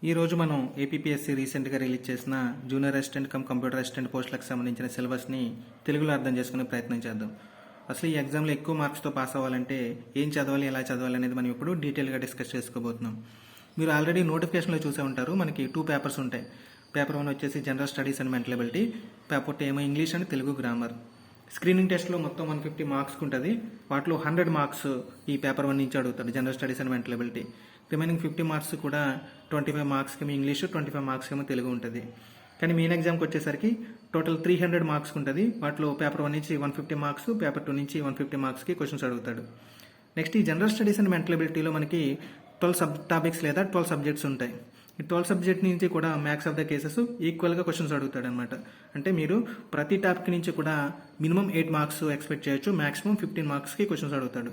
ఈ రోజు మనం ఏపీఎస్సీ రీసెంట్గా రిలీజ్ చేసిన జూనియర్ అసిస్టెంట్ కంప్యూటర్ అసిస్టెంట్ పోస్టులకు సంబంధించిన సిలబస్ని తెలుగులో అర్థం చేసుకునే ప్రయత్నం చేద్దాం. అసలు ఈ ఎగ్జామ్లో ఎక్కువ మార్క్స్తో పాస్ అవ్వాలంటే ఏం చదవాలి, ఎలా చదవాలి అనేది మనం ఇప్పుడు డీటెయిల్గా డిస్కస్ చేసుకోబోతున్నాం. మీరు ఆల్రెడీ నోటిఫికేషన్లో చూసే ఉంటారు, మనకి 2 పేపర్స్ ఉంటాయి. పేపర్ 1 వచ్చేసి general studies and mental ability, paper 2 ఏమో English and Telugu grammar. Screening టెస్ట్లో మొత్తం 150 మార్క్స్కి ఉంటుంది. వాటిలో 100 మార్క్స్ ఈ పేపర్ 1 నుంచి అడుగుతాడు, general studies and mental ability. Remaining 50 marks కూడా 25 మార్క్స్కి ఇంగ్లీష్, 25 మార్క్స్కి తెలుగు ఉంటుంది. కానీ మెయిన్ ఎగ్జామ్కి వచ్చేసరికి టోటల్ 300 మార్క్స్ ఉంటుంది. వాటిలో పేపర్ 1 నుంచి 150 మార్క్స్, పేపర్ 2 నుంచి 150 మార్క్స్కి క్వశ్చన్స్ అడుగుతాడు. నెక్స్ట్ ఈ జనరల్ స్టడీస్ అండ్ మెంటల్ ఎబిలిటీలో మనకి 12 సబ్ టాపిక్స్ లేదా 12 సబ్జెక్ట్స్ ఉంటాయి. ఈ 12 సబ్జెక్ట్ నుంచి కూడా మ్యాక్స్ ఆఫ్ ద కేసెస్ ఈక్వల్గా క్వశ్చన్స్ అడుగుతాడు అనమాట. అంటే మీరు ప్రతి టాపిక్ నుంచి కూడా మినిమం 8 మార్క్స్ ఎక్స్పెక్ట్ చేయొచ్చు, మాక్సిమం 15 మార్క్స్కి క్వశ్చన్స్ అడుగుతాడు.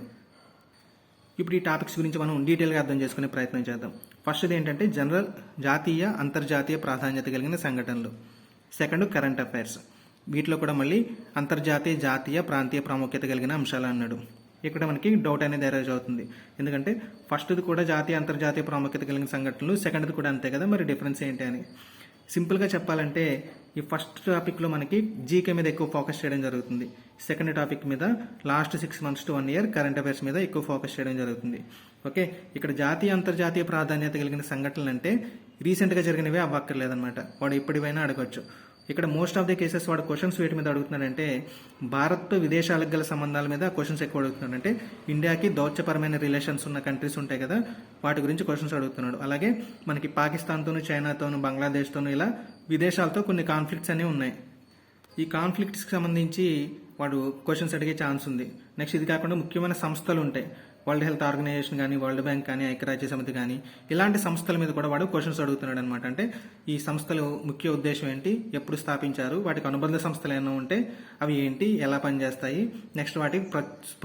ఇప్పుడు ఈ టాపిక్స్ గురించి మనం డీటెయిల్గా అర్థం చేసుకునే ప్రయత్నం చేద్దాం. ఫస్ట్ది ఏంటంటే జనరల్ జాతీయ అంతర్జాతీయ ప్రాధాన్యత కలిగిన సంఘటనలు. Second current affairs. వీటిలో కూడా మళ్ళీ అంతర్జాతీయ, జాతీయ, ప్రాంతీయ ప్రాముఖ్యత కలిగిన అంశాలు అన్నాడు. ఇక్కడ మనకి డౌట్ అనేది అరైజ్ అవుతుంది. ఎందుకంటే ఫస్ట్ది కూడా జాతీయ అంతర్జాతీయ ప్రాముఖ్యత కలిగిన సంఘటనలు, సెకండ్ది కూడా అంతే కదా, మరి డిఫరెన్స్ ఏంటి అని. సింపుల్గా చెప్పాలంటే ఈ ఫస్ట్ టాపిక్లో మనకి జీకే మీద ఎక్కువ ఫోకస్ చేయడం జరుగుతుంది. సెకండ్ టాపిక్ మీద last 6 months to 1 year current affairs మీద ఎక్కువ ఫోకస్ చేయడం జరుగుతుంది. ఓకే, ఇక్కడ జాతీయ అంతర్జాతీయ ప్రాధాన్యత కలిగిన సంఘటనలు అంటే రీసెంట్గా జరిగినవే అవ్వక్కర్లేదన్నమాట, వాడు ఎప్పటివైనా అడగచ్చు. ఇక్కడ మోస్ట్ ఆఫ్ ది కేసెస్ వాడు క్వశ్చన్స్ వేటి మీద అడుగుతున్నాడంటే భారత్తో విదేశాలకు గల సంబంధాల మీద క్వశ్చన్స్ ఎక్కువ అడుగుతున్నాడు. అంటే ఇండియాకి దౌత్యపరమైన రిలేషన్స్ ఉన్న కంట్రీస్ ఉంటాయి కదా, వాటి గురించి క్వశ్చన్స్ అడుగుతున్నాడు. అలాగే మనకి పాకిస్తాన్తోనూ, చైనాతోనూ, బంగ్లాదేశ్తోనూ ఇలా విదేశాలతో కొన్ని కాన్ఫ్లిక్ట్స్ అనేవి ఉన్నాయి. ఈ కాన్ఫ్లిక్ట్స్కి సంబంధించి వాడు క్వశ్చన్స్ అడిగే ఛాన్స్ ఉంది. నెక్స్ట్ ఇది కాకుండా ముఖ్యమైన సంస్థలు ఉంటాయి, వరల్డ్ హెల్త్ ఆర్గనైజేషన్ కానీ, వరల్డ్ బ్యాంక్ కానీ, ఐక్యరాజ్య సమితి కానీ, ఇలాంటి సంస్థల మీద కూడా వాడు క్వశ్చన్స్ అడుగుతున్నాడు అనమాట. అంటే ఈ సంస్థలు ముఖ్య ఉద్దేశం ఏంటి, ఎప్పుడు స్థాపించారు, వాటికి అనుబంధ సంస్థలు ఏమైనా ఉంటే అవి ఏంటి, ఎలా పనిచేస్తాయి, నెక్స్ట్ వాటికి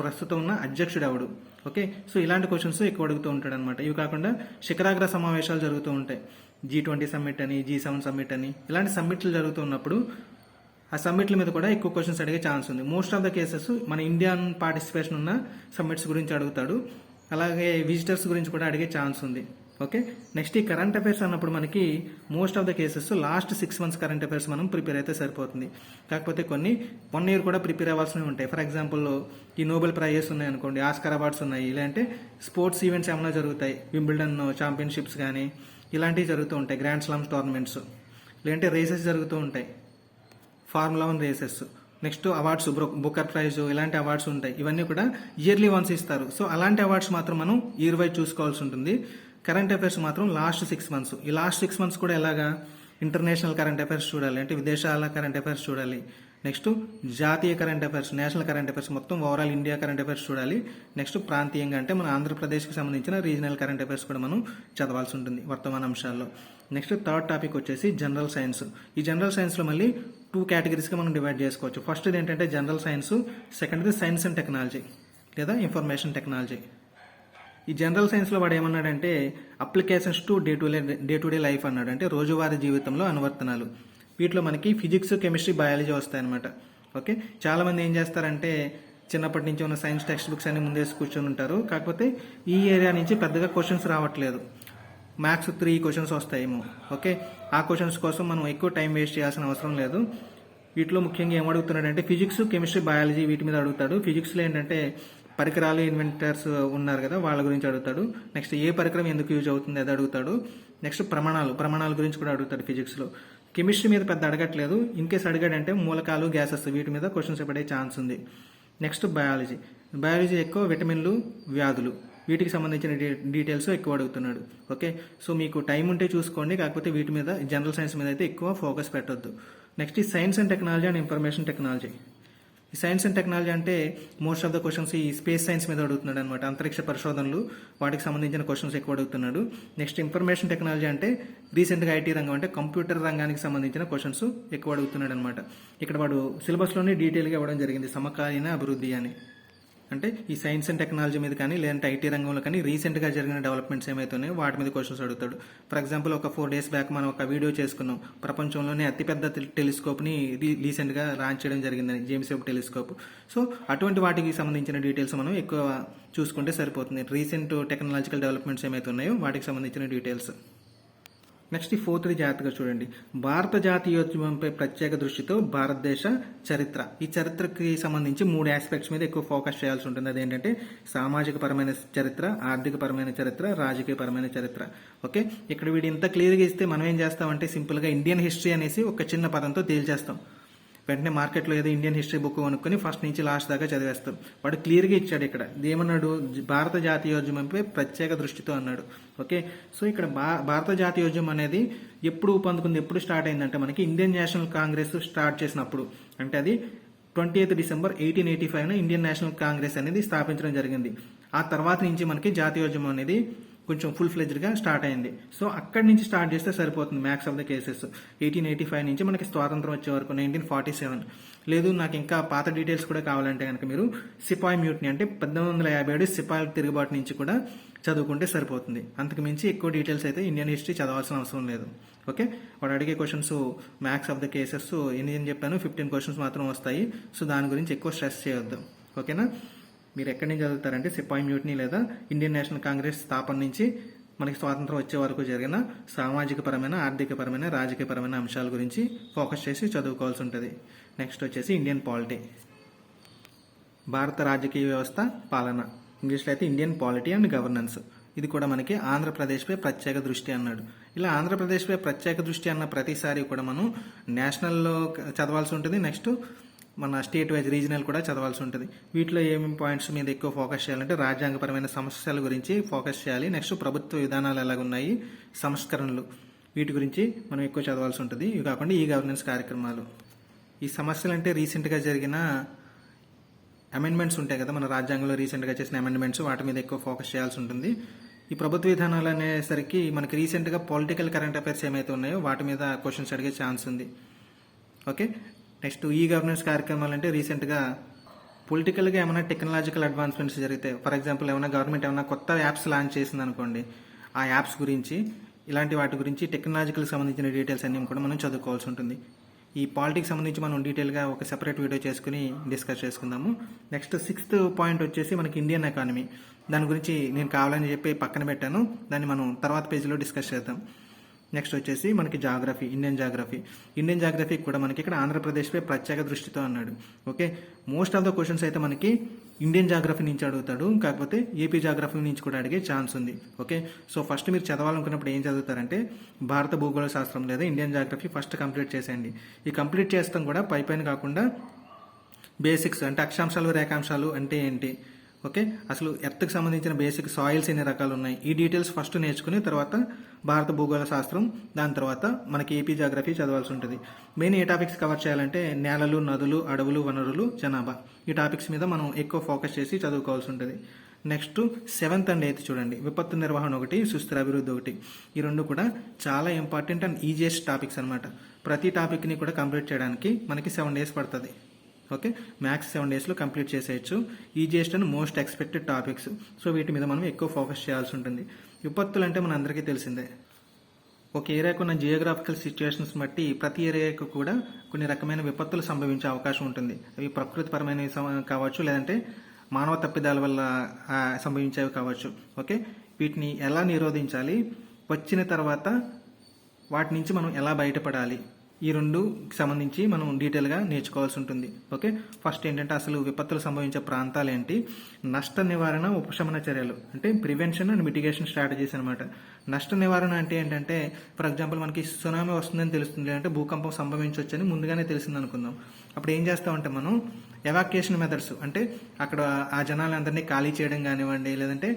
ప్రస్తుతం ఉన్న అధ్యక్షుడు ఎవడు. ఓకే, సో ఇలాంటి క్వశ్చన్స్ ఎక్కువ అడుగుతూ ఉంటాడు అనమాట. ఇవి కాకుండా శిఖరాగ్ర సమావేశాలు జరుగుతూ ఉంటాయి, G20 సమ్మిట్ అని, G7 సమ్మిట్ అని, ఇలాంటి సమ్మిట్లు జరుగుతున్నప్పుడు ఆ సమ్మిట్ల మీద కూడా ఎక్కువ క్వశ్చన్స్ అడిగే ఛాన్స్ ఉంది. మోస్ట్ ఆఫ్ ద కేసెస్ మన ఇండియన్ పార్టిసిపేషన్ ఉన్న సమ్మిట్స్ గురించి అడుగుతాడు. అలాగే విజిటర్స్ గురించి కూడా అడిగే ఛాన్స్ ఉంది. ఓకే, నెక్స్ట్ ఈ కరెంట్ అఫైర్స్ అన్నప్పుడు మనకి most of the cases last 6 months current affairs మనం ప్రిపేర్ అయితే సరిపోతుంది. కాకపోతే కొన్ని 1 year కూడా ప్రిపేర్ అవ్వాల్సినవి ఉంటాయి. ఫర్ ఎగ్జాంపుల్ ఈ నోబెల్ ప్రైజెస్ ఉన్నాయి అనుకోండి, ఆస్కార్ అవార్డ్స్ ఉన్నాయి, ఇలాంటి స్పోర్ట్స్ ఈవెంట్స్ ఏమైనా జరుగుతాయి, వింబిల్డన్ ఛాంపియన్షిప్స్ కానీ ఇలాంటివి జరుగుతూ ఉంటాయి, గ్రాండ్ స్లామ్స్ టోర్నమెంట్స్, లేదంటే రేసెస్ జరుగుతూ ఉంటాయి, Formula 1 races, next awards, Booker Prize, ఇలాంటి అవార్డ్స్ ఉంటాయి. ఇవన్నీ కూడా ఇయర్లీ వన్స్ ఇస్తారు. సో అలాంటి అవార్డ్స్ మాత్రం మనం ఇయర్ వైజ్ చూసుకోవాల్సి ఉంటుంది. కరెంట్ అఫైర్స్ మాత్రం లాస్ట్ 6 months. ఈ లాస్ట్ 6 months కూడా ఎలాగా, ఇంటర్నేషనల్ కరెంట్ అఫైర్స్ చూడాలి, అంటే విదేశాల కరెంట్ అఫైర్స్ చూడాలి. నెక్స్ట్ జాతీయ current affairs, national current affairs, మొత్తం ఓవరాల్ ఇండియా కరెంట్ అఫైర్స్ చూడాలి. నెక్స్ట్ ప్రాంతీయంగా అంటే మన ఆంధ్రప్రదేశ్కి సంబంధించిన రీజనల్ కరెంట్ అఫైర్స్ కూడా మనం చదవాల్సి ఉంటుంది వర్తమాన అంశాల్లో. నెక్స్ట్ థర్డ్ టాపిక్ వచ్చేసి జనరల్ సైన్స్. ఈ జనరల్ సైన్స్లో మళ్ళీ 2 categories మనం డివైడ్ చేసుకోవచ్చు. ఫస్ట్ ఏంటంటే జనరల్ సైన్స్, సెకండ్ది సైన్స్ అండ్ టెక్నాలజీ లేదా ఇన్ఫర్మేషన్ టెక్నాలజీ. ఈ జనరల్ సైన్స్లో వాడు ఏమన్నాడంటే applications to day to day life అన్నాడు, అంటే రోజువారీ జీవితంలో అనువర్తనాలు. వీటిలో మనకి ఫిజిక్స్, కెమిస్ట్రీ, బయాలజీ వస్తాయన్నమాట. ఓకే, చాలామంది ఏం చేస్తారంటే చిన్నప్పటి నుంచి ఉన్న సైన్స్ టెక్స్ట్ బుక్స్ అన్ని ముందేసి కూర్చొని ఉంటారు. కాకపోతే ఈ ఏరియా నుంచి పెద్దగా క్వశ్చన్స్ రావట్లేదు, మ్యాథ్స్ 3 questions వస్తాయేమో. ఓకే, ఆ క్వశ్చన్స్ కోసం మనం ఎక్కువ టైం వేస్ట్ చేయాల్సిన అవసరం లేదు. వీటిలో ముఖ్యంగా ఏమడుగుతున్నాడంటే ఫిజిక్స్, కెమిస్ట్రీ, బయాలజీ వీటి మీద అడుగుతాడు. ఫిజిక్స్లో ఏంటంటే పరికరాలు, ఇన్వెంటర్స్ ఉన్నారు కదా, వాళ్ళ గురించి అడుగుతాడు. నెక్స్ట్ ఏ పరికరం ఎందుకు యూజ్ అవుతుంది అది అడుగుతాడు. నెక్స్ట్ ప్రమాణాల గురించి కూడా అడుగుతాడు ఫిజిక్స్లో. కెమిస్ట్రీ మీద పెద్ద అడగట్లేదు, ఇన్ కేసు అడిగాడంటే మూలకాలు, గ్యాసెస్ వీటి మీద క్వశ్చన్స్ పడే ఛాన్స్ ఉంది. నెక్స్ట్ బయాలజీ ఎక్కువ విటమిన్లు, వ్యాధులు వీటికి సంబంధించిన డీటెయిల్స్ ఎక్కువ అడుగుతున్నాడు. ఓకే, సో మీకు టైం ఉంటే చూసుకోండి, కాకపోతే వీటి మీద జనరల్ సైన్స్ మీద అయితే ఎక్కువ ఫోకస్ పెట్టొద్దు. నెక్స్ట్ ఈ science and technology and information technology. ఈ సైన్స్ అండ్ టెక్నాలజీ అంటే మోస్ట్ ఆఫ్ ద క్వశ్చన్స్ ఈ స్పేస్ సైన్స్ మీద అడుగుతున్నాడు అనమాట, అంతరిక్ష పరిశోధనలు వాటికి సంబంధించిన క్వశ్చన్స్ ఎక్కువ అడుగుతున్నాడు. నెక్స్ట్ ఇన్ఫర్మేషన్ టెక్నాలజీ అంటే రీసెంట్గా ఐటీ రంగం అంటే కంప్యూటర్ రంగానికి సంబంధించిన క్వశ్చన్స్ ఎక్కువ అడుగుతున్నాడు అనమాట. ఇక్కడ వాడు సిలబస్లోనే డీటెయిల్గా ఇవ్వడం జరిగింది, సమకాలీన అభివృద్ధి అని. అంటే ఈ సైన్స్ అండ్ టెక్నాలజీ మీద కానీ, లేదంటే ఐటీ రంగంలో కానీ రీసెంట్గా జరిగిన డెవలప్మెంట్స్ ఏమైతున్నాయో వాటి మీద క్వశ్చన్స్ అడుగుతాడు. ఫర్ ఎగ్జాంపుల్ ఒక 4 days బ్యాక్ మనం ఒక వీడియో చేసుకున్నాం, ప్రపంచంలోనే అతిపెద్ద టెలిస్కోప్ని రీసెంట్గా లాంచ్ చేయడం జరిగిందని, జేమ్స్ వెబ్ టెలిస్కోప్. సో అటువంటి వాటికి సంబంధించిన డీటెయిల్స్ మనం ఎక్కువ చూసుకుంటే సరిపోతుంది. రీసెంట్ టెక్నాలజికల్ డెవలప్మెంట్స్ ఏమైతే ఉన్నాయో వాటికి సంబంధించిన డీటెయిల్స్. నెక్స్ట్ ఈ ఫోర్త్ జాగ్రత్తగా చూడండి. భారత జాతీయోద్యమంపై ప్రత్యేక దృష్టితో భారతదేశ చరిత్ర. ఈ చరిత్రకి సంబంధించి 3 ఆస్పెక్ట్స్ మీద ఎక్కువ ఫోకస్ చేయాల్సి ఉంటుంది. అదేంటంటే సామాజిక పరమైన చరిత్ర, ఆర్థిక పరమైన చరిత్ర, రాజకీయ పరమైన చరిత్ర. ఓకే, ఇక్కడ వీడు ఇంత క్లియర్గా ఇస్తే మనం ఏం చేస్తామంటే సింపుల్గా ఇండియన్ హిస్టరీ అనేసి ఒక చిన్న పదంతో తేల్చేస్తాం. వెంటనే మార్కెట్లో ఏదో ఇండియన్ హిస్టరీ బుక్ కొనుక్కొని ఫస్ట్ నుంచి లాస్ట్ దాకా చదివేస్తాం. వాడు క్లియర్గా ఇచ్చాడు ఇక్కడ ఏమన్నాడు, భారత జాతీయోద్యమంపై ప్రత్యేక దృష్టితో అన్నాడు. ఓకే, సో ఇక్కడ భారత జాతీయోద్యమం అనేది ఎప్పుడు ఊపందుకుంది, ఎప్పుడు స్టార్ట్ అయిందంటే మనకి ఇండియన్ నేషనల్ కాంగ్రెస్ స్టార్ట్ చేసినప్పుడు, అంటే అది 28 డిసెంబర్ 1885 ఇండియన్ నేషనల్ కాంగ్రెస్ అనేది స్థాపించడం జరిగింది. ఆ తర్వాత నుంచి మనకి జాతీయోద్యమం అనేది కొంచెం ఫుల్ ఫ్లెజ్డ్గా స్టార్ట్ అయింది. సో అక్కడి నుంచి స్టార్ట్ చేస్తే సరిపోతుంది. మ్యాక్స్ ఆఫ్ ద కేసెస్ 1885 నుంచి మనకి స్వాతంత్రం వచ్చే వరకు 1947. లేదు నాకు ఇంకా పాత డీటెయిల్స్ కూడా కావాలంటే కనుక మీరు సిపాయి మ్యూట్ని అంటే 1857 సిపాయిల తిరుగుబాటు నుంచి కూడా చదువుకుంటే సరిపోతుంది. అంతకు మించి ఎక్కువ డీటెయిల్స్ అయితే ఇండియన్ హిస్టరీ చదవాల్సిన అవసరం లేదు. ఓకే, వాడు అడిగే questions max of the cases ఎన్ని అని చెప్పాను, 15 క్వశ్చన్స్ మాత్రం వస్తాయి. సో దాని గురించి ఎక్కువ స్ట్రెస్ చేయొద్దు. ఓకేనా, మీరు ఎక్కడి నుంచి చదువుతారంటే సిపాయి మ్యూట్ని లేదా ఇండియన్ నేషనల్ కాంగ్రెస్ స్థాపన నుంచి మనకి స్వాతంత్రం వచ్చే వరకు జరిగిన సామాజిక పరమైన, ఆర్థిక పరమైన, రాజకీయ పరమైన అంశాల గురించి ఫోకస్ చేసి చదువుకోవాల్సి ఉంటుంది. నెక్స్ట్ వచ్చేసి ఇండియన్ పాలిటీ, భారత రాజకీయ వ్యవస్థ పాలన, ఇంగ్లీష్లో అయితే ఇండియన్ పాలిటీ అండ్ గవర్నెన్స్. ఇది కూడా మనకి ఆంధ్రప్రదేశ్పై ప్రత్యేక దృష్టి అన్నాడు. ఇలా ఆంధ్రప్రదేశ్పై ప్రత్యేక దృష్టి అన్న ప్రతిసారి కూడా మనం నేషనల్లో చదవాల్సి ఉంటుంది. నెక్స్ట్ మన స్టేట్ వైజ్ రీజనల్ కూడా చదవాల్సి ఉంటుంది. వీటిలో ఏమేమి పాయింట్స్ మీద ఎక్కువ ఫోకస్ చేయాలంటే రాజ్యాంగపరమైన సమస్యల గురించి ఫోకస్ చేయాలి. నెక్స్ట్ ప్రభుత్వ విధానాలు ఎలాగున్నాయి, సంస్కరణలు, వీటి గురించి మనం ఎక్కువ చదవాల్సి ఉంటుంది. ఇవి కాకుండా ఈ గవర్నెన్స్ కార్యక్రమాలు. ఈ సమస్యలు అంటే రీసెంట్గా జరిగిన అమెండ్మెంట్స్ ఉంటాయి కదా, మన రాజ్యాంగంలో రీసెంట్గా చేసిన అమెండ్మెంట్స్, వాటి మీద ఎక్కువ ఫోకస్ చేయాల్సి ఉంటుంది. ఈ ప్రభుత్వ విధానాలు అనేసరికి మనకి రీసెంట్గా పొలిటికల్ కరెంట్ అఫైర్స్ ఏమైతే ఉన్నాయో వాటి మీద క్వశ్చన్స్ అడిగే ఛాన్స్ ఉంది. ఓకే, నెక్స్ట్ ఈ గవర్నెన్స్ కార్యక్రమాలు అంటే రీసెంట్గా పొలిటికల్గా ఏమైనా టెక్నాలజికల్ అడ్వాన్స్మెంట్స్ జరిగితే, ఫర్ ఎగ్జాంపుల్ ఏమైనా గవర్నమెంట్ ఏమైనా కొత్త యాప్స్ లాంచ్ చేసింది అనుకోండి, ఆ యాప్స్ గురించి, ఇలాంటి వాటి గురించి టెక్నాలజికల్ సంబంధించిన డీటెయిల్స్ అన్ని కూడా మనం చదువుకోవాల్సి ఉంటుంది. ఈ పాలిటిక్స్ సంబంధించి మనం డీటెయిల్గా ఒక సెపరేట్ వీడియో చేసుకుని డిస్కస్ చేసుకుందాము. నెక్స్ట్ 6th పాయింట్ వచ్చేసి మనకి ఇండియన్ ఎకానమీ. దాని గురించి నేను కావాలని చెప్పి పక్కన పెట్టాను, దాన్ని మనం తర్వాత పేజీలో డిస్కస్ చేద్దాం. నెక్స్ట్ వచ్చేసి మనకి జాగ్రఫీ, ఇండియన్ జాగ్రఫీ కూడా మనకి ఇక్కడ ఆంధ్రప్రదేశ్పై ప్రత్యేక దృష్టితో అన్నాడు. Okay, most of the questions అయితే మనకి ఇండియన్ జాగ్రఫీ నుంచి అడుగుతాడు, కాకపోతే ఏపీ జాగ్రఫీ నుంచి కూడా అడిగే ఛాన్స్ ఉంది. ఓకే, సో ఫస్ట్ మీరు చదవాలనుకున్నప్పుడు ఏం చదువుతారంటే భారత భూగోళ శాస్త్రం లేదా ఇండియన్ జాగ్రఫీ ఫస్ట్ కంప్లీట్ చేసేయండి. ఈ కంప్లీట్ చేస్తాం కూడా పైపైన కాకుండా బేసిక్స్ అంటే అక్షాంశాలు, రేఖాంశాలు అంటే ఏంటి, ఓకే, అసలు ఎర్త్కి సంబంధించిన బేసిక్ సాయిల్స్ ఎన్ని రకాలు ఉన్నాయి, ఈ డీటెయిల్స్ ఫస్ట్ నేర్చుకుని తర్వాత భారత భూగోళ శాస్త్రం, దాని తర్వాత మనకి ఏపీ జాగ్రఫీ చదవాల్సి ఉంటుంది. మెయిన్ ఏ టాపిక్స్ కవర్ చేయాలంటే నేలలు, నదులు, అడవులు, వనరులు, జనాభా, ఈ టాపిక్స్ మీద మనం ఎక్కువ ఫోకస్ చేసి చదువుకోవాల్సి ఉంటుంది. నెక్స్ట్ 7th and 8th చూడండి, విపత్తు నిర్వహణ ఒకటి, సుస్థిర అభివృద్ధి ఒకటి. ఈ రెండు కూడా చాలా ఇంపార్టెంట్ అండ్ ఈజియెస్ట్ టాపిక్స్ అనమాట. ప్రతి టాపిక్ని కూడా కంప్లీట్ చేయడానికి మనకి 7 days పడుతుంది. ఓకే, మ్యాక్స్ 7 daysలో కంప్లీట్ చేసేయచ్చు. Easiest and most expected topics. So వీటి మీద మనం ఎక్కువ ఫోకస్ చేయాల్సి ఉంటుంది. విపత్తులు అంటే మన అందరికీ తెలిసిందే. ఒక ఏరియాకు ఉన్న జియోగ్రాఫికల్ సిచ్యువేషన్స్ బట్టి ప్రతి ఏరియాకు కూడా కొన్ని రకమైన విపత్తులు సంభవించే అవకాశం ఉంటుంది. అవి ప్రకృతిపరమైనవి కావచ్చు, లేదంటే మానవ తప్పిదాల వల్ల సంభవించేవి కావచ్చు. ఓకే, వీటిని ఎలా నిరోధించాలి, వచ్చిన తర్వాత వాటి నుంచి మనం ఎలా బయటపడాలి, ఈ రెండు సంబంధించి మనం డీటెయిల్గా నేర్చుకోవాల్సి ఉంటుంది. ఓకే, ఫస్ట్ ఏంటంటే అసలు విపత్తులు సంభవించే ప్రాంతాలు ఏంటి, నష్ట నివారణ, ఉపశమన చర్యలు అంటే ప్రివెన్షన్ అండ్ మిటిగేషన్ స్ట్రాటజీస్ అనమాట. నష్ట నివారణ అంటే ఏంటంటే ఫర్ ఎగ్జాంపుల్ మనకి సునామీ వస్తుందని తెలుస్తుంది, లేదంటే భూకంపం సంభవించవచ్చని ముందుగానే తెలిసింది అనుకుందాం. అప్పుడు ఏం చేస్తామంటే మనం ఎవాక్యుయేషన్ మెథడ్స్ అంటే అక్కడ ఆ జనాలందరినీ ఖాళీ చేయడం కానివ్వండి, లేదంటే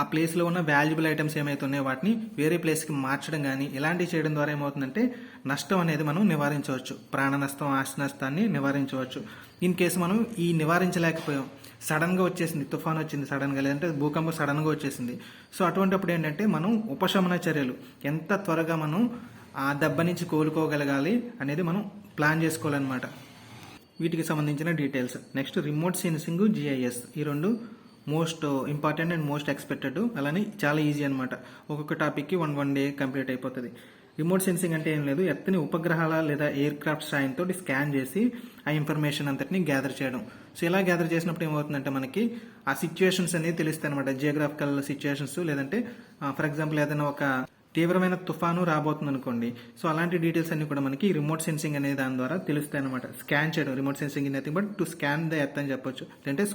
ఆ ప్లేస్లో ఉన్న వాల్యుబుల్ ఐటమ్స్ ఏమైతే ఉన్నాయో వాటిని వేరే ప్లేస్కి మార్చడం కానీ ఇలాంటివి చేయడం ద్వారా ఏమవుతుందంటే నష్టం అనేది మనం నివారించవచ్చు. ప్రాణ నష్టం, ఆస్తి నష్టాన్ని నివారించవచ్చు. ఇన్ కేసు మనం ఈ నివారించలేకపోయాం, సడన్గా వచ్చేసింది, తుఫాన్ వచ్చింది సడన్గా, లేదంటే భూకంపం సడన్గా వచ్చేసింది. సో అటువంటిప్పుడు ఏంటంటే మనం ఉపశమన చర్యలు ఎంత త్వరగా మనం ఆ దెబ్బ నుంచి కోలుకోగలగాలి అనేది మనం ప్లాన్ చేసుకోవాలన్నమాట. వీటికి సంబంధించిన details. Next remote sensing, GIS, ఈ రెండు most important and most expected. అలానే చాలా ఈజీ అనమాట. ఒక్కొక్క టాపిక్కి వన్ డే కంప్లీట్ అయిపోతుంది. రిమోట్ సెన్సింగ్ అంటే ఏం లేదు, ఎర్త్ని ఉపగ్రహాల లేదా ఎయిర్ క్రాఫ్ట్ సాయంతో స్కాన్ చేసి ఆ ఇన్ఫర్మేషన్ అంతటిని గ్యాదర్ చేయడం. సో ఇలా గ్యాదర్ చేసినప్పుడు ఏమవుతుందంటే మనకి ఆ సిచ్యువేషన్స్ అనేది తెలుస్తాయి అనమాట. జియోగ్రాఫికల్ సిచ్యువేషన్స్, లేదంటే ఫర్ ఎగ్జాంపుల్ ఏదైనా ఒక తీవ్రమైన తుఫాను రాబోతుంది అనుకోండి. సో అలాంటి డీటెయిల్స్ అన్ని కూడా మనకి రిమోట్ సెన్సింగ్ అనే దాని ద్వారా తెలుస్తాయి అనమాట. స్కాన్ చేయడం, remote sensing in nothing but to scan the earth అని చెప్పొచ్చు, అంటే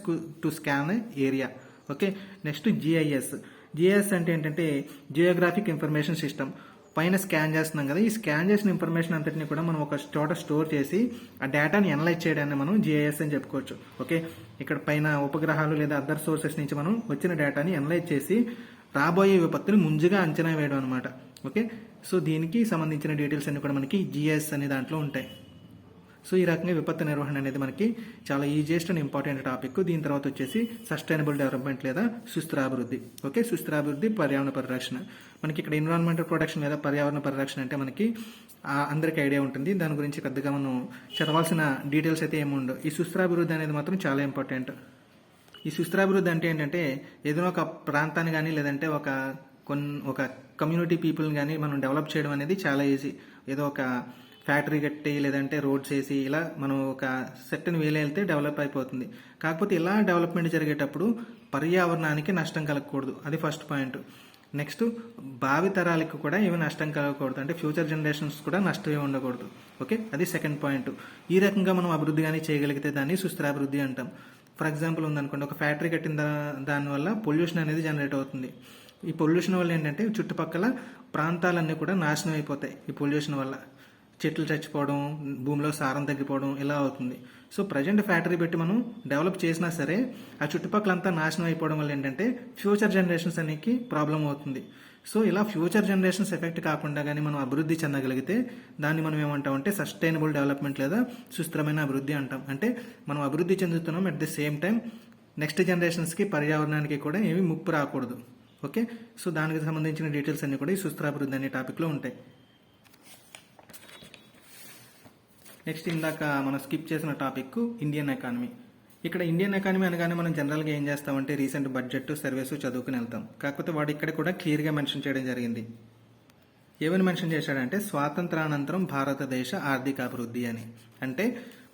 to scan area. Okay, next GIS. GIS అంటే ఏంటంటే జియోగ్రాఫిక్ ఇన్ఫర్మేషన్ సిస్టమ్. పైన స్కాన్ చేస్తున్నాం కదా, ఈ స్కాన్ చేసిన ఇన్ఫర్మేషన్ అంతటిని కూడా మనం ఒక చోట స్టోర్ చేసి ఆ డేటాని అనలైజ్ చేయడాన్ని మనం జిఐఎస్ అని చెప్పుకోవచ్చు. ఓకే, ఇక్కడ పైన ఉపగ్రహాలు లేదా అదర్ సోర్సెస్ నుంచి మనం వచ్చిన డేటాని అనలైజ్ చేసి రాబోయే విపత్తుని ముందుగా అంచనా వేయడం అనమాట. ఓకే, సో దీనికి సంబంధించిన డీటెయిల్స్ అన్ని కూడా మనకి జిఐఎస్ అనే దాంట్లో ఉంటాయి. సో ఈ రకంగా విపత్తు నిర్వహణ అనేది మనకి చాలా ఈజియెస్ట్ అండ్ ఇంపార్టెంట్ టాపిక్. దీని తర్వాత వచ్చేసి సస్టైనబుల్ డెవలప్మెంట్ లేదా సుస్థిరాభివృద్ధి. ఓకే, సుస్థిరాభివృద్ధి, పర్యావరణ పరిరక్షణ. మనకి ఇక్కడ ఎన్విరాన్మెంటల్ ప్రొటెక్షన్ లేదా పర్యావరణ పరిరక్షణ అంటే మనకి అందరికీ ఐడియా ఉంటుంది. దాని గురించి పెద్దగా మనం చదవాల్సిన డీటెయిల్స్ అయితే ఏమి ఉండవు. ఈ సుస్థిరాభివృద్ధి అనేది మాత్రం చాలా ఇంపార్టెంట్. ఈ సుస్థిరాభివృద్ధి అంటే ఏంటంటే ఏదైనా ఒక ప్రాంతాన్ని కానీ లేదంటే ఒక కమ్యూనిటీ పీపుల్ని కానీ మనం డెవలప్ చేయడం అనేది చాలా ఈజీ. ఏదో ఒక ఫ్యాక్టరీ కట్టి లేదంటే రోడ్స్ వేసి ఇలా మనం ఒక సెక్టర్ని వేలు వెళ్తే డెవలప్ అయిపోతుంది. కాకపోతే ఇలా డెవలప్మెంట్ జరిగేటప్పుడు పర్యావరణానికి నష్టం కలగకూడదు, అది ఫస్ట్ పాయింట్. నెక్స్ట్ భావి తరాలకు కూడా ఏమి నష్టం కలగకూడదు, అంటే ఫ్యూచర్ జనరేషన్స్ కూడా నష్టం ఉండకూడదు. ఓకే, అది సెకండ్ పాయింట్. ఈ రకంగా మనం అభివృద్ధి కానీ చేయగలిగితే దాన్ని సుస్థిరాభివృద్ధి అంటాం. ఫర్ ఎగ్జాంపుల్ ఉందనుకోండి, ఒక ఫ్యాక్టరీ కట్టిన దానివల్ల పొల్యూషన్ అనేది జనరేట్ అవుతుంది. ఈ పొల్యూషన్ వల్ల ఏంటంటే చుట్టుపక్కల ప్రాంతాలన్నీ కూడా నాశనం అయిపోతాయి. ఈ పొల్యూషన్ వల్ల చెట్లు చచ్చిపోవడం, భూమిలో సారం తగ్గిపోవడం ఇలా అవుతుంది. సో ప్రజెంట్ ఫ్యాక్టరీ పెట్టి మనం డెవలప్ చేసినా సరే ఆ చుట్టుపక్కలంతా నాశనం అయిపోవడం వల్ల ఏంటంటే ఫ్యూచర్ జనరేషన్స్ అనేది ప్రాబ్లం అవుతుంది. సో ఇలా ఫ్యూచర్ జనరేషన్స్ ఎఫెక్ట్ కాకుండా కానీ మనం అభివృద్ధి చెందగలిగితే దాన్ని మనం ఏమంటామంటే సస్టైనబుల్ డెవలప్మెంట్ లేదా సుస్థిరమైన అభివృద్ధి అంటాం. అంటే మనం అభివృద్ధి చెందుతున్నాం, at the same time next జనరేషన్స్కి పర్యావరణానికి కూడా ఏమి ముప్పు రాకూడదు. ఓకే, సో దానికి సంబంధించిన డీటెయిల్స్ అన్ని కూడా ఈ సుస్థిరాభివృద్ధి అనే టాపిక్లో ఉంటాయి. నెక్స్ట్ ఇందాక మనం స్కిప్ చేసిన టాపిక్ ఇండియన్ ఎకానమీ. ఇక్కడ ఇండియన్ ఎకానమీ అనగానే మనం జనరల్గా ఏం చేస్తామంటే రీసెంట్ బడ్జెట్ సర్వేస్ చదువుకుని వెళ్తాం. కాకపోతే వాడు ఇక్కడ కూడా క్లియర్గా మెన్షన్ చేయడం జరిగింది. ఏమని మెన్షన్ చేశాడంటే స్వాతంత్రానంతరం భారతదేశ ఆర్థిక అభివృద్ధి అని. అంటే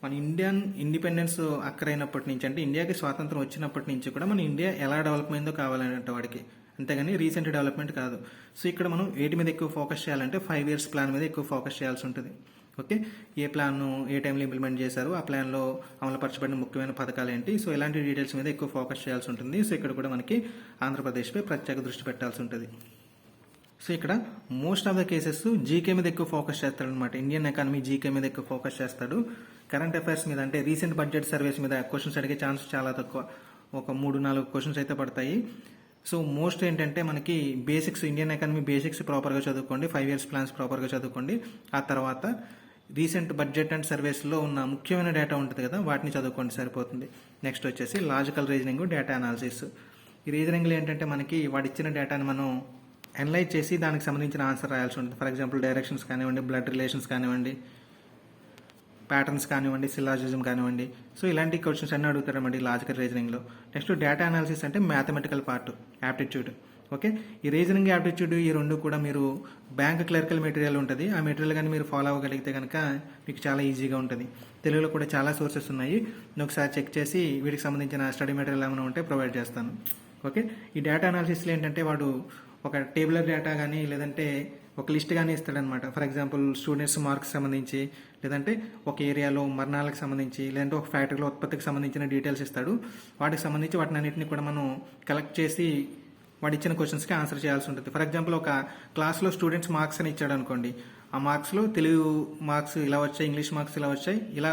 మన ఇండియన్ ఇండిపెండెన్స్ అక్కరైనప్పటి నుంచి, అంటే ఇండియాకి స్వాతంత్రం వచ్చినప్పటి నుంచి కూడా మన ఇండియా ఎలా డెవలప్ అయిందో కావాలంటే వాడికి, అంతేగాని రీసెంట్ డెవలప్మెంట్ కాదు. సో ఇక్కడ మనం వేటి మీద ఎక్కువ ఫోకస్ చేయాలంటే 5 years ప్లాన్ మీద ఎక్కువ ఫోకస్ చేయాల్సి ఉంటుంది. ఓకే, ఏ ప్లాన్ను ఏ టైంలో ఇంప్లిమెంట్ చేశారు, ఆ ప్లాన్లో అమలుపరచబడిన ముఖ్యమైన పథకాలు ఏంటి, సో ఇలాంటి డీటెయిల్స్ మీద ఎక్కువ ఫోకస్ చేయాల్సి ఉంటుంది. సో ఇక్కడ కూడా మనకి ఆంధ్రప్రదేశ్పై ప్రత్యేక దృష్టి పెట్టాల్సి ఉంటుంది. సో ఇక్కడ most of the cases GK మీద ఎక్కువ ఫోకస్ చేస్తాడు అనమాట. ఇండియన్ ఎకానమీ జీకే మీద ఎక్కువ ఫోకస్ చేస్తాడు. కరెంట్ అఫైర్స్ మీద అంటే రీసెంట్ బడ్జెట్ సర్వేస్ మీద క్వశ్చన్స్ అడిగే ఛాన్స్ చాలా తక్కువ, ఒక 3-4 క్వశ్చన్స్ అయితే పడతాయి. సో మోస్ట్ ఏంటంటే మనకి బేసిక్స్, ఇండియన్ ఎకానమీ బేసిక్స్ ప్రాపర్గా చదువుకోండి, 5 years ప్లాన్స్ ప్రాపర్గా చదువుకోండి. ఆ తర్వాత రీసెంట్ బడ్జెట్ అండ్ సర్వేస్లో ఉన్న ముఖ్యమైన డేటా ఉంటుంది కదా, వాటిని చదువుకోండి సరిపోతుంది. నెక్స్ట్ వచ్చేసి లాజికల్ రీజనింగ్, డేటా అనాలిసిస్. ఈ రీజనింగ్లో ఏంటంటే మనకి వాడు ఇచ్చిన డేటాని మనం అనలైజ్ చేసి దానికి సంబంధించిన ఆన్సర్ రాయాల్సి ఉంటుంది. ఫర్ ఎగ్జాంపుల్ డైరెక్షన్స్ కానివ్వండి, బ్లడ్ రిలేషన్స్ కానివ్వండి, ప్యాటర్న్స్ కానివ్వండి, సిలాజిజం కానివ్వండి. సో ఇలాంటి క్వశ్చన్స్ అన్నీ అడుగుతారన్నమాట ఈ లాజికల్ రీజనింగ్లో. నెక్స్ట్ డేటా అనాలిసిస్ అంటే మ్యాథమెటికల్ పార్ట్, యాప్టిట్యూడ్. ఓకే, ఈ రీజనింగ్, యాప్టిట్యూడ్ ఈ రెండు కూడా మీరు బ్యాంక్ క్లరికల్ మెటీరియల్ ఉంటుంది, ఆ మెటీరియల్ కానీ మీరు ఫాలో అవ్వగలిగితే కనుక మీకు చాలా ఈజీగా ఉంటుంది. తెలుగులో కూడా చాలా సోర్సెస్ ఉన్నాయి, నేను ఒకసారి చెక్ చేసి వీటికి సంబంధించిన స్టడీ మెటీరియల్ ఏమైనా ఉంటే ప్రొవైడ్ చేస్తాను. ఓకే, ఈ డేటా అనాలిసిస్లో ఏంటంటే వాడు ఒక టేబులర్ డేటా కానీ లేదంటే ఒక లిస్ట్ కానీ ఇస్తాడనమాట. ఫర్ ఎగ్జాంపుల్ స్టూడెంట్స్ మార్క్స్ సంబంధించి, లేదంటే ఒక ఏరియాలో మరణాలకు సంబంధించి, లేదంటే ఒక ఫ్యాక్టరీలో ఉత్పత్తికి సంబంధించిన డీటెయిల్స్ ఇస్తాడు. వాటికి సంబంధించి వాటిని అన్నింటినీ కూడా మనం కలెక్ట్ చేసి వాడు ఇచ్చిన క్వశ్చన్స్కి ఆన్సర్ చేయాల్సి ఉంటుంది. ఫర్ ఎగ్జాంపుల్ ఒక క్లాస్లో స్టూడెంట్స్ మార్క్స్ అని ఇచ్చాడు అనుకోండి, ఆ మార్క్స్లో తెలుగు మార్క్స్ ఇలా వచ్చాయి, ఇంగ్లీష్ మార్క్స్ ఇలా వచ్చాయి, ఇలా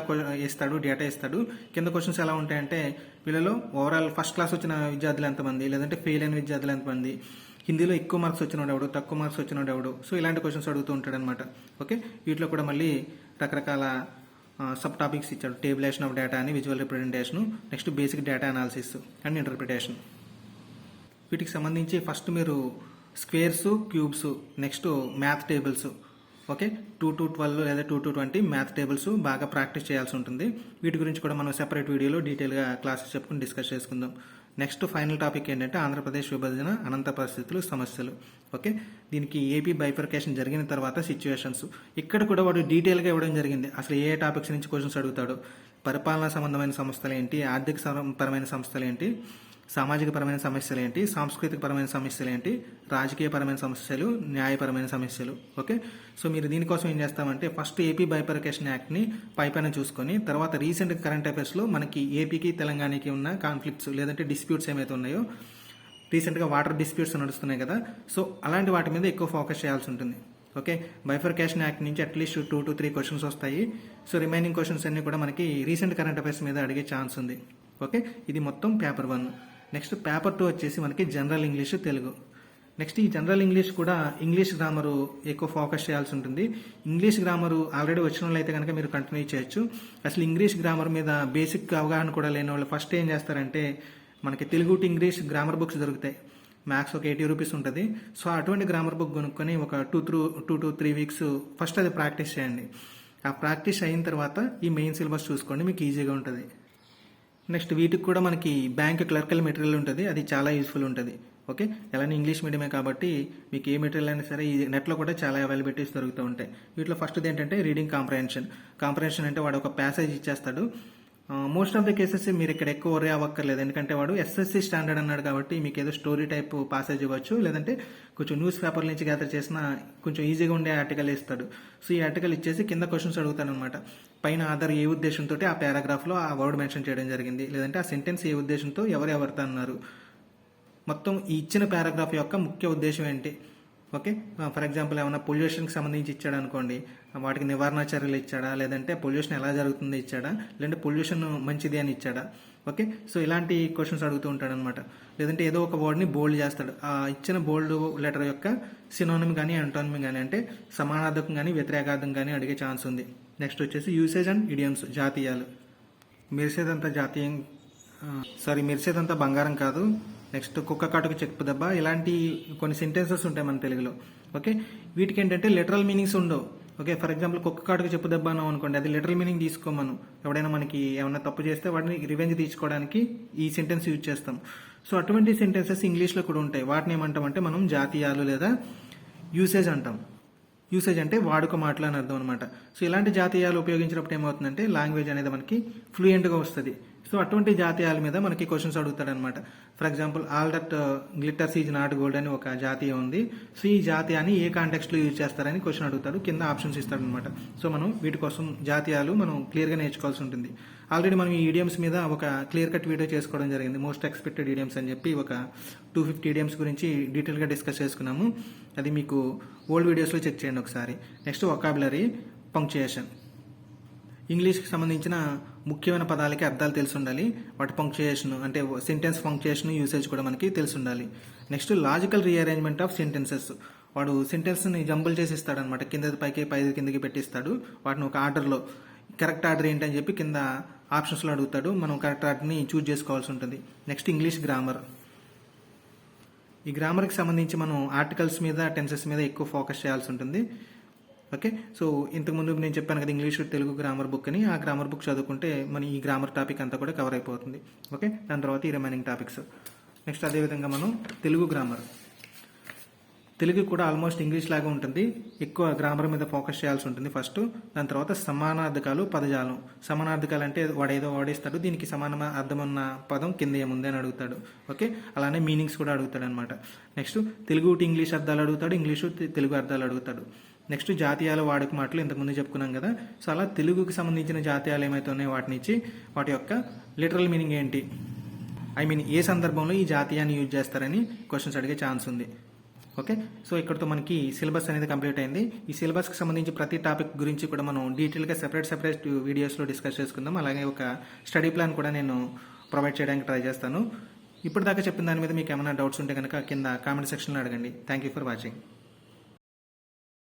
ఇస్తాడు, డేటా ఇస్తాడు. కింద క్వశ్చన్స్ ఎలా ఉంటాయంటే వీళ్ళలో ఓవరాల్ ఫస్ట్ క్లాస్ వచ్చిన విద్యార్థులు ఎంతమంది, లేదంటే ఫెయిల్ అయిన విద్యార్థులు ఎంతమంది, హిందీలో ఎక్కువ మార్క్స్ వచ్చినోడు ఎవడు, తక్కువ మార్క్స్ వచ్చినోడు ఎవడు. సో ఇలాంటి క్వశ్చన్స్ అడుగుతూ ఉంటాడు అనమాట. ఓకే, వీటిలో కూడా మళ్ళీ రకరకాల సబ్ టాపిక్స్ ఇచ్చాడు. టేబులేషన్ ఆఫ్ డేటా అని, visual representation, next basic data analysis and interpretation. వీటికి సంబంధించి ఫస్ట్ మీరు squares, cubes, next math tables, okay 2 to 12 లేదా 2 to 20 మ్యాథ్ టేబుల్స్ బాగా ప్రాక్టీస్ చేయాల్సి ఉంటుంది. వీటి గురించి కూడా మనం సెపరేట్ వీడియోలో డీటెయిల్గా క్లాసెస్ చెప్పుకుని డిస్కస్ చేసుకుందాం. నెక్స్ట్ ఫైనల్ టాపిక్ ఏంటంటే ఆంధ్రప్రదేశ్ విభజన, అనంత పరిస్థితులు, సమస్యలు. ఓకే, దీనికి ఏపీ బైఫర్కేషన్ జరిగిన తర్వాత సిచ్యువేషన్స్. ఇక్కడ కూడా వాడు డీటెయిల్గా ఇవ్వడం జరిగింది. అసలు ఏ టాపిక్స్ నుంచి క్వశ్చన్స్ అడుగుతాడు, పరిపాలనా సంబంధమైన సంస్థలు ఏంటి, ఆర్థిక పరమైన సంస్థలు ఏంటి, సామాజికపరమైన సమస్యలు ఏంటి, సాంస్కృతికపరమైన సమస్యలు ఏంటి, రాజకీయపరమైన సమస్యలు, న్యాయపరమైన సమస్యలు. ఓకే, సో మీరు దీనికోసం ఏం చేస్తామంటే ఫస్ట్ ఏపీ బైఫర్కేషన్ యాక్ట్ని పైపైన చూసుకొని తర్వాత రీసెంట్ కరెంట్ అఫైర్స్లో మనకి ఏపీకి తెలంగాణకి ఉన్న కాన్ఫ్లిక్ట్స్ లేదంటే డిస్ప్యూట్స్ ఏమైతే ఉన్నాయో, రీసెంట్గా వాటర్ డిస్ప్యూట్స్ నడుస్తున్నాయి కదా, సో అలాంటి వాటి మీద ఎక్కువ ఫోకస్ చేయాల్సి ఉంటుంది. ఓకే, బైఫర్కేషన్ యాక్ట్ నుంచి అట్లీస్ట్ 2 to 3 క్వశ్చన్స్ వస్తాయి. సో రిమైనింగ్ క్వశ్చన్స్ అన్ని కూడా మనకి రీసెంట్ కరెంట్ అఫైర్స్ మీద అడిగే ఛాన్స్ ఉంది. ఓకే, ఇది మొత్తం పేపర్ 1. నెక్స్ట్ పేపర్ 2 వచ్చేసి మనకి జనరల్ ఇంగ్లీష్, తెలుగు. నెక్స్ట్ ఈ జనరల్ ఇంగ్లీష్ కూడా ఇంగ్లీష్ గ్రామరు ఎక్కువ ఫోకస్ చేయాల్సి ఉంటుంది. ఇంగ్లీష్ గ్రామరు ఆల్రెడీ వచ్చిన వాళ్ళు అయితే కనుక మీరు కంటిన్యూ చేయొచ్చు. అసలు ఇంగ్లీష్ గ్రామర్ మీద బేసిక్ అవగాహన కూడా లేని వాళ్ళు ఫస్ట్ ఏం చేస్తారంటే మనకి Telugu to English grammar books దొరుకుతాయి. మ్యాథ్స్ ఒక 80 రూపీస్ ఉంటుంది. సో అటువంటి గ్రామర్ బుక్ కొనుక్కొని ఒక 2 to 3 వీక్స్ ఫస్ట్ అది ప్రాక్టీస్ చేయండి. ఆ ప్రాక్టీస్ అయిన తర్వాత ఈ మెయిన్ సిలబస్ చూసుకోండి, మీకు ఈజీగా ఉంటుంది. నెక్స్ట్ వీటికి కూడా మనకి బ్యాంక్ క్లర్కల్ మెటీరియల్ ఉంటుంది, అది చాలా యూస్ఫుల్ ఉంటుంది. ఓకే, ఎలానే ఇంగ్లీష్ మీడియమే కాబట్టి మీకు ఏ మెటీరియల్ అయినా సరే ఈ నెట్లో కూడా చాలా అవైలబిలిటీస్ దొరుకుతూ ఉంటాయి. వీటిలో ఫస్ట్ది ఏంటంటే రీడింగ్ కాంప్రహెన్షన్. కాంప్రహెన్షన్ అంటే వాడు ఒక ప్యాసేజ్ ఇచ్చేస్తాడు. మోస్ట్ ఆఫ్ ద కేసెస్ మీరు ఇక్కడ ఎక్కువ వరే అవ్వక్కర్లేదు, ఎందుకంటే వాడు ఎస్ఎస్సి స్టాండర్డ్ అన్నాడు కాబట్టి మీకు ఏదో స్టోరీ టైప్ పాసేజ్ ఇవ్వచ్చు, లేదంటే కొంచెం న్యూస్ పేపర్ నుంచి గ్యాదర్ చేసిన కొంచెం ఈజీగా ఉండే ఆర్టికల్ ఇస్తాడు. సో ఈ ఆర్టికల్ ఇచ్చేసి కింద క్వశ్చన్స్ అడుగుతాను అనమాట. పైన ఆధార్ ఏ ఉద్దేశంతో ఆ పారాగ్రాఫ్లో ఆ వర్డ్ మెన్షన్ చేయడం జరిగింది, లేదంటే ఆ సెంటెన్స్ ఏ ఉద్దేశంతో ఎవరితో అన్నారు, మొత్తం ఈ ఇచ్చిన పారాగ్రాఫ్ యొక్క ముఖ్య ఉద్దేశం ఏంటి. ఓకే, ఫర్ ఎగ్జాంపుల్ ఏమైనా పొల్యూషన్కి సంబంధించి ఇచ్చాడు అనుకోండి, వాటికి నివారణ చర్యలు ఇచ్చాడా, లేదంటే పొల్యూషన్ ఎలా జరుగుతుంది ఇచ్చాడా, లేదంటే పొల్యూషన్ మంచిది అని ఇచ్చాడా. ఓకే, సో ఇలాంటి క్వశ్చన్స్ అడుగుతూ ఉంటాడు అనమాట. లేదంటే ఏదో ఒక వర్డ్ని బోల్డ్ చేస్తాడు, ఆ ఇచ్చిన బోల్డ్ లెటర్ యొక్క సినోనిమ్ కానీ అంటోనిమ్ కానీ అంటే సమానార్థకం కానీ వ్యతిరేకార్థం కానీ అడిగే ఛాన్స్ ఉంది. నెక్స్ట్ వచ్చేసి యూసేజ్ అండ్ ఇడియమ్స్, జాతీయాలు. మెరిసేదంతా బంగారం కాదు. నెక్స్ట్ కుక్క కాటుకు చెప్పు దెబ్బ, ఇలాంటి కొన్ని సెంటెన్సెస్ ఉంటాయి మన తెలుగులో. ఓకే, వీటికి ఏంటంటే లిటరల్ మీనింగ్స్ ఉండవు. ఓకే, ఫర్ ఎగ్జాంపుల్ కుక్క కాటుకు చెప్పు దెబ్బ అన్నాం అనుకోండి, అది లిటరల్ మీనింగ్ తీసుకోమను. ఎవడైనా మనకి ఏమైనా తప్పు చేస్తే వాడిని రివెంజ్ తీసుకోవడానికి ఈ సెంటెన్స్ యూజ్ చేస్తాం. సో అటువంటి సెంటెన్సెస్ ఇంగ్లీష్లో కూడా ఉంటాయి. వాటిని ఏమంటామంటే మనం జాతీయాలు లేదా యూసేజ్ అంటాం. యూసేజ్ అంటే వాడుక మాటలు అని అర్థం అనమాట. సో ఇలాంటి జాతీయాలు ఉపయోగించినప్పుడు ఏమవుతుందంటే లాంగ్వేజ్ అనేది మనకి ఫ్లూయెంట్గా వస్తుంది. సో అటువంటి జాతీయాల మీద మనకి క్వశ్చన్స్ అడుగుతాడనమాట. For example all that glitters is not gold అని ఒక జాతీయం ఉంది. సో ఈ జాతీయాన్ని ఏ కాంటెక్స్ట్లో యూజ్ చేస్తారని క్వశ్చన్ అడుగుతాడు, కింద ఆప్షన్స్ ఇస్తాడనమాట. సో మనం వీటి కోసం జాతీయాలు మనం క్లియర్గా నేర్చుకోవాల్సి ఉంటుంది. ఆల్రెడీ మనం ఈ ఈడియమ్స్ మీద ఒక క్లియర్ కట్ వీడియో చేసుకోవడం జరిగింది, మోస్ట్ ఎక్స్పెక్టెడ్ ఈడియమ్స్ అని చెప్పి ఒక 250 ఈడియమ్స్ గురించి డీటెయిల్గా డిస్కస్ చేసుకున్నాము. అది మీకు ఓల్డ్ వీడియోస్లో చెక్ చేయండి ఒకసారి. Next vocabulary, punctuation. ఇంగ్లీష్కి సంబంధించిన ముఖ్యమైన పదాలకి అర్థాలు తెలిసి ఉండాలి, వాటి పంక్చుయేషన్ అంటే సెంటెన్స్ పంక్చుయేషన్ యూసేజ్ కూడా మనకి తెలిసి ఉండాలి. Next logical rearrangement of sentences. వాడు సెంటెన్స్ని జంబుల్ చేసి ఇస్తాడనమాట, కింద పైకి పైకి కిందకి పెట్టిస్తాడు. వాటిని ఒక ఆర్డర్లో కరెక్ట్ ఆర్డర్ ఏంటని చెప్పి కింద ఆప్షన్స్లో అడుగుతాడు, మనం కరెక్ట్ ఆర్డర్ని చూజ్ చేసుకోవాల్సి ఉంటుంది. Next English grammar. ఈ గ్రామర్కి సంబంధించి మనం ఆర్టికల్స్ మీద టెన్సెస్ మీద ఎక్కువ ఫోకస్ చేయాల్సి ఉంటుంది. ఓకే, సో ఇంతకుముందు నేను చెప్పాను కదా ఇంగ్లీష్ తెలుగు గ్రామర్ బుక్ అని, ఆ గ్రామర్ బుక్ చదువుకుంటే మన ఈ గ్రామర్ టాపిక్ అంతా కూడా కవర్ అయిపోతుంది. ఓకే, దాని తర్వాత ఈ రిమైనింగ్ టాపిక్స్. నెక్స్ట్ అదేవిధంగా మనం తెలుగు గ్రామర్. తెలుగు కూడా ఆల్మోస్ట్ ఇంగ్లీష్ లాగా ఉంటుంది, ఎక్కువ గ్రామర్ మీద ఫోకస్ చేయాల్సి ఉంటుంది ఫస్ట్. దాని తర్వాత సమానార్థకాలు, పదజాలం. సమానార్థకాలు అంటే వాడు ఏదో వాడేస్తాడు, దీనికి సమాన అర్థం ఉన్న పదం కింద ఏముంది అని అడుగుతాడు. ఓకే, అలానే మీనింగ్స్ కూడా అడుగుతాడు అనమాట. నెక్స్ట్ తెలుగు టు ఇంగ్లీష్ అర్థాలు అడుగుతాడు, ఇంగ్లీషు తెలుగు అర్థాలు అడుగుతాడు. నెక్స్ట్ జాతీయాల వాడుక మాటలు ఇంతకుముందు చెప్పుకున్నాం కదా. సో అలా తెలుగుకి సంబంధించిన జాతీయాలు ఏమైతే ఉన్నాయో వాటిని ఇచ్చి వాటి యొక్క లిటరల్ మీనింగ్ ఏంటి, ఏ సందర్భంలో ఈ జాతీయాన్ని యూజ్ చేస్తారని క్వశ్చన్స్ అడిగే ఛాన్స్ ఉంది. ఓకే, సో ఇక్కడతో మనకి సిలబస్ అనేది కంప్లీట్ అయింది. ఈ సిలబస్కి సంబంధించి ప్రతి టాపిక్ గురించి కూడా మనం డీటెయిల్గా సెపరేట్ వీడియోస్లో డిస్కస్ చేసుకుందాం. అలాగే ఒక స్టడీ ప్లాన్ కూడా నేను ప్రొవైడ్ చేయడానికి ట్రై చేస్తాను. ఇప్పటిదాకా చెప్పిన దాని మీద మీకు ఏమైనా డౌట్స్ ఉంటే కనుక కింద కామెంట్ సెక్షన్లో అడగండి. Thank you for watching.